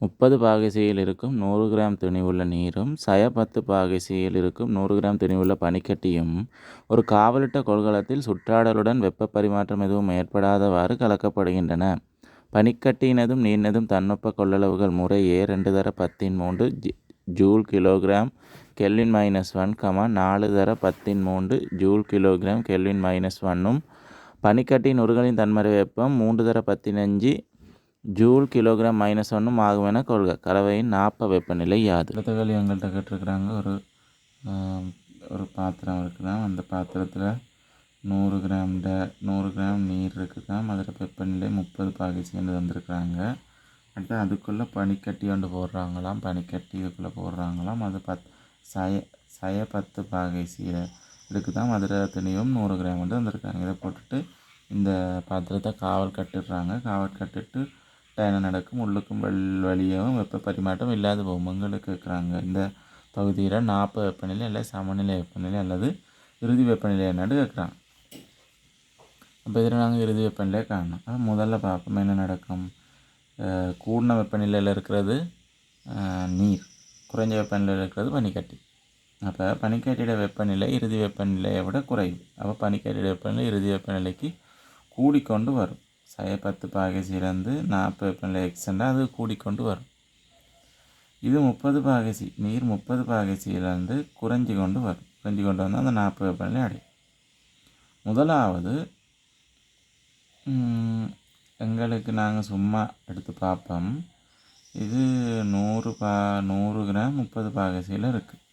30 பாகைசியில் இருக்கும் 100 கிராம் திணிவுள்ள நீரும் 10 பாகைசியில் இருக்கும் 100 கிராம் திணிவுள்ள பனிக்கட்டியும் ஒரு காவலிட்ட கொள்கலத்தில் சுற்றாடலுடன் வெப்ப பரிமாற்றம் எதுவும் ஏற்படாதவாறு கலக்கப்படுகின்றன. பனிக்கட்டியினதும் நீரினதும் தன்வெப்ப கொள்ளளவுகள் முறையே 2 × 10⁻³ joule kilogram kelvin -1, 4 × 10⁻³ joule kilogram kelvin -1ம் பனிக்கட்டியின் உருகலின் தன்மறை வெப்பம் 3 × 10⁻⁵ ஜூல் கிலோகிராம் -1ம் ஆகும் என கொள்க. கலவையின் வெப்பநிலை யாது? அடுத்த கேள்வி எங்கள்கிட்ட கேட்டிருக்கிறாங்க. ஒரு பாத்திரம் இருக்குதான். அந்த பாத்திரத்தில் 100 கிராம் நீர் இருக்குதான். அதில் வெப்பநிலை 30 பாகைசின்னு தந்துருக்குறாங்க. அடுத்து அதுக்குள்ளே பனிக்கட்டி கொண்டு போடுறாங்களாம். பனிக்கட்டி இதுக்குள்ளே போடுறாங்களாம். அது 10 பாகைசியில் இருக்குதான். அதில் திணிவும் 100 கிராம் வந்து வந்திருக்காங்க. இதை போட்டுட்டு இந்த பாத்திரத்தை காவல் கட்டுடுறாங்க. காவல் கட்டுட்டு என்ன நடக்கும்? உள்ளுக்கும் வெளியவும் வெப்ப பரிமாற்றம் இல்லாது போகும். எங்களுக்கு இருக்கிறாங்க இந்த பகுதியில் 40 வெப்பநிலை அல்லது சமநிலை வெப்பநிலை அல்லது இறுதி வெப்பநிலை என்னன்னு கேட்குறாங்க. அப்போ இதில் நாங்கள் இறுதி வெப்பநிலையை காணணும். முதல்ல பார்ப்போம் என்ன நடக்கும். கூடின வெப்பநிலையில் இருக்கிறது நீர், குறைஞ்ச வெப்பநிலையில் இருக்கிறது பனிக்கட்டி. அப்போ பனிக்கட்டியோட வெப்பநிலை இறுதி வெப்பநிலையை விட குறைவு. அப்போ பனிக்கட்டியோட வெப்பநிலை இறுதி வெப்பநிலைக்கு கூடிக்கொண்டு வரும். 10 பாகைசியிலேருந்து 40 வெப்பநிலை எக்ஸ்டெண்டாக அது கூடிக்கொண்டு வரும். இது 30 பாகைசி, நீர் 30 பாகைசியிலேருந்து குறைஞ்சி கொண்டு வரும். குறைஞ்சி கொண்டு வந்தால் அந்த 40 வெப்பநிலை அடையும். முதலாவது எங்களுக்கு நாங்கள் சும்மா எடுத்து பார்ப்போம். இது 100 கிராம் 30 பாகைசியில் இருக்குது.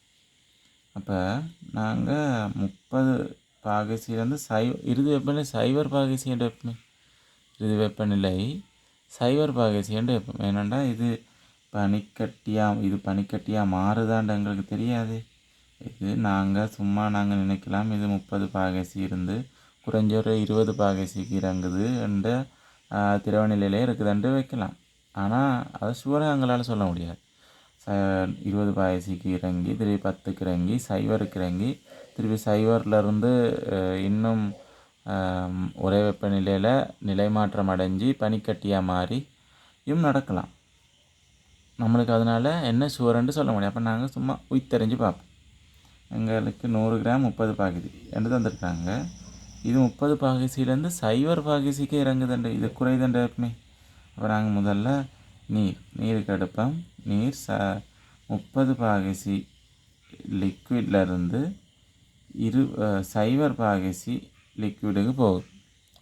அப்போ நாங்கள் 30 பாகைசியிலேருந்து இறுதி வெப்பநிலை 0 பாகைசி என்ற வெப்பமே. இறுதி வெப்பநிலை 0 பாகைசி என்று வைப்போம். ஏனெண்டா இது பனிக்கட்டியாக மாறுதான்னு எங்களுக்கு தெரியாது. இது நாங்கள் நினைக்கலாம் இது 30 பாகைசி இருந்து குறைஞ்ச ஒரு 20 பாகைசிக்கு இறங்குது என்ற திரவநிலையிலே இருக்குதுன்ட்டு வைக்கலாம். ஆனால் அதை ஷுவராக எங்களால் சொல்ல முடியாது. 20 பாகைசிக்கு இறங்கி திருப்பி 10க்கு இறங்கி 0க்கு இறங்கி திருப்பி 0லேருந்து இன்னும் ஒரே வெப்பநிலையில் நிலை மாற்றம் அடைஞ்சு பனிக்கட்டியாக மாறியும் நடக்கலாம். நம்மளுக்கு அதனால் என்ன ஷுவர்ன்னு சொல்ல முடியும். அப்போ நாங்கள் சும்மா உயிர்த்தெறிஞ்சு பார்ப்போம். எங்களுக்கு 100 கிராம் 30 பாகைசி என்று தந்துருக்காங்க. இது 30 பாகைசியிலேருந்து 0 பாகைசிக்கு இறங்குதுண்டு. இது குறைதுண்டு எப்பவுமே. அப்போ நாங்கள் முதல்ல நீருக்கு எடுப்போம். நீர் 30 பாகைசி லிக்விட்லேருந்து 0 பாகைசி லிக்விடுக்கு போகுது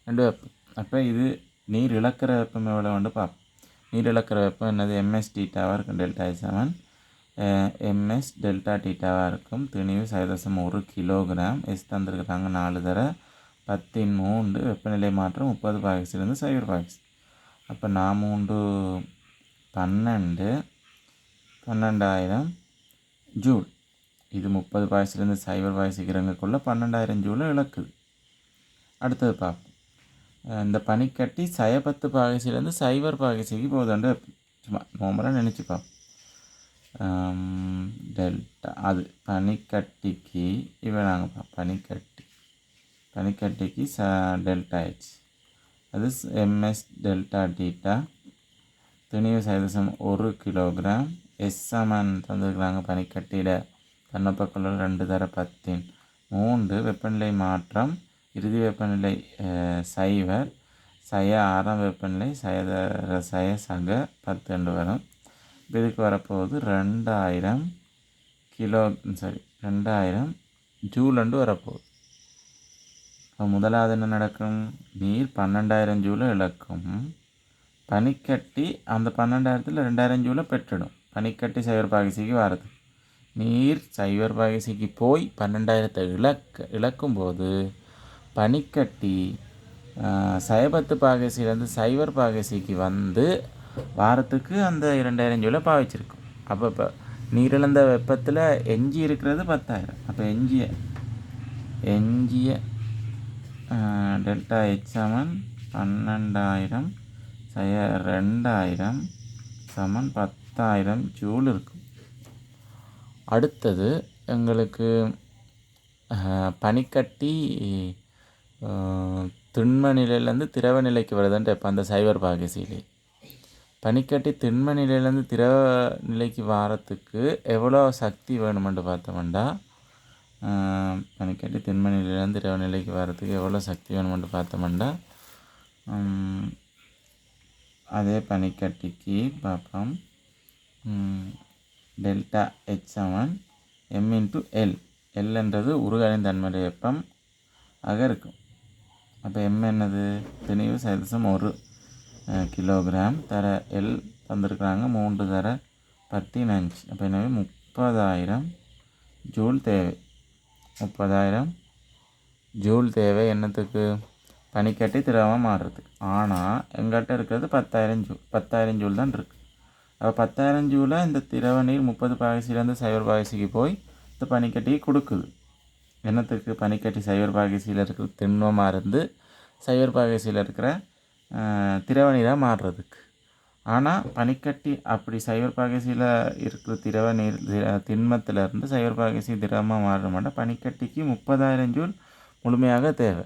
ரெண்டு வெப்பம். அப்போ இது நீர் இழக்கிற வெப்பம் எவ்வளோ வந்து பார்ப்போம். நீர் இழக்கிற வெப்பம் என்னது? MS டீட்டாவாக இருக்கும். ΔH7 MS டெல்டா டீட்டாவாக இருக்கும். திணிவு 0.1 கிலோகிராம். தந்துருக்குறாங்க 4 × 10⁻³ வெப்பநிலை மாற்றம் 30 பாகைசிலேருந்து 0 பாகைசி. அப்போ 12,000 ஜூல். இது 30 பாகைசிலேருந்து 0 பாகைசிக்கு இறங்கக்குள்ள 12,000 ஜூலை இழக்குது. அடுத்தது பார்ப்போம். இந்த பனிக்கட்டி 10 பாகைசிலேருந்து 0 பாகைசிக்கு போகுதுண்டு சும்மா நார்மலாக நினச்சி பார்ப்போம். டெல்டா அது பனிக்கட்டிக்கு நாங்கள் பனிக்கட்டிக்கு ΔH அது MS டெல்டா டீட்டா. திணிவு 0.1 கிலோகிராம். தந்துருக்குறாங்க பனிக்கட்டியில் தன்னப்பக்குள்ள 2 × 10⁻³ வெப்பநிலை மாற்றம் இறுதி வெப்பநிலை 0. ஆறாம் வெப்பநிலை 10 வரும். இதுக்கு வரப்போகுது 2000 ஜூல் வரப்போகுது. இப்போ முதலாவது என்ன நடக்கும்? நீர் 12,000 ஜூலை இழக்கும். பனிக்கட்டி அந்த 12,000ல் 2,000 ஜூலை பெற்றுடும். பனிக்கட்டி 0 பாகைசிக்கு வரது. நீர் 0 பாகைசிக்கு போய் 12,000 இழக்கும்போது பனிக்கட்டி 10 பாகைசிலேருந்து 0 பாகைசிக்கு வந்து வாரத்துக்கு அந்த 2,000 ஜூலை பாவிச்சிருக்கும். அப்போ இப்போ நீரிழந்த வெப்பத்தில் எஞ்சி இருக்கிறது 10,000. அப்போ எஞ்சிய ΔH 12,000 2,000 10,000 ஜூல் இருக்கும். அடுத்தது எங்களுக்கு பனிக்கட்டி திண்ம நிலையிலேருந்து திரவ நிலைக்கு வருதுன்ட்டு இப்போ அந்த 0 பாகைசியிலே பனிக்கட்டி திண்ம நிலையிலேருந்து திரவ நிலைக்கு வாரத்துக்கு எவ்வளோ சக்தி வேணுமென்று பார்த்தோம்னா, பனிக்கட்டி திண்ம நிலையிலேருந்து திரவ நிலைக்கு வாரத்துக்கு எவ்வளோ சக்தி வேணுமென்று பார்த்தோம்னா, அதே பனிக்கட்டிக்கு பார்ப்போம். டெல்டா H சமன் m/L. எல்ன்றது உருகலின் தன்மை வெப்பம் ஆக இருக்கும். அப்போ m என்னது? திணிவு சதவீதம் 1 கிலோகிராம் தர எல் தந்திருக்கிறாங்க 3 தர 15. அப்போ எனவே 30,000 ஜூல் தேவை. 30,000 ஜூல் தேவை என்னத்துக்கு? பனிக்கட்டி திரவமாக மாறுறதுக்கு. ஆனால் எங்கள்கிட்ட இருக்கிறது 10,000 ஜூல் தான் இருக்குது. அப்போ 10,000 ஜூலை இந்த திரவ நீர் 30 பாகசிலேருந்து சைவர் பாகசிக்கு போய் இந்த பனிக்கட்டியை கொடுக்குது. என்னத்துக்கு? பனிக்கட்டி சைவர் பாகசியில் இருக்கிற திண்மமாக இருந்து சைவர் பாகசியில் இருக்கிற திரவ நீராக மாறுறதுக்கு. ஆனால் பனிக்கட்டி அப்படி சைவர் பாகசியில் இருக்கிற திரவ நீர் திண்மத்திலேருந்து சைவர் பாகசி திரவமாக மாற மாட்டோம். பனிக்கட்டிக்கு 30,000 ஜூல் முழுமையாக தேவை.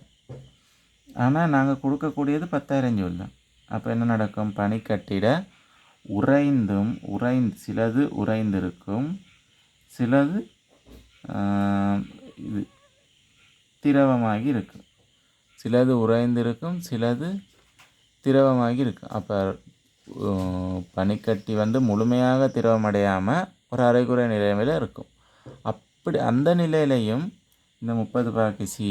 ஆனால் நாங்கள் கொடுக்கக்கூடியது 10,000 ஜூல் தான். அப்போ என்ன நடக்கும்? பனிக்கட்டிட சிலது உறைந்திருக்கும், சிலது இது திரவமாகி இருக்கும். சிலது உறைந்திருக்கும், சிலது திரவமாகி இருக்கும். அப்போ பனிக்கட்டி முழுமையாக திரவமடையாமல் ஒரு அரைக்குறை நிலைமையில் இருக்கும். அப்படி அந்த நிலையிலையும் இந்த 30 பாகசி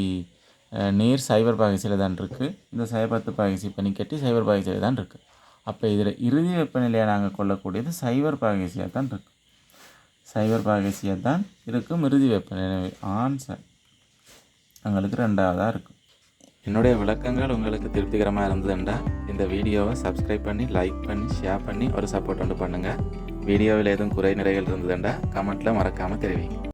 நீர் சைவர் பாகசியில் தான் இருக்குது. இந்த 10 பாகசி பனிக்கட்டி சைவர் பாகசியில் தான் இருக்குது. அப்போ இதில் இறுதி வெப்பநிலையை நாங்கள் கொள்ளக்கூடியது சைவர் பாகசியாக தான் இருக்கும். சைவர் பாகசியாக தான் இருக்கும் இறுதி வெப்பநிலை. ஆன்சர் எங்களுக்கு 2ஆவதாக இருக்கும். என்னுடைய விளக்கங்கள் உங்களுக்கு திருப்திகரமாக இருந்ததுண்டா இந்த வீடியோவை சப்ஸ்கிரைப் பண்ணி, லைக் பண்ணி, ஷேர் பண்ணி ஒரு சப்போர்ட் பண்ணுங்கள். வீடியோவில் எதுவும் குறை நிறைகள் இருந்ததுண்டா கமெண்ட்டில் மறக்காமல் தெரிவிங்க.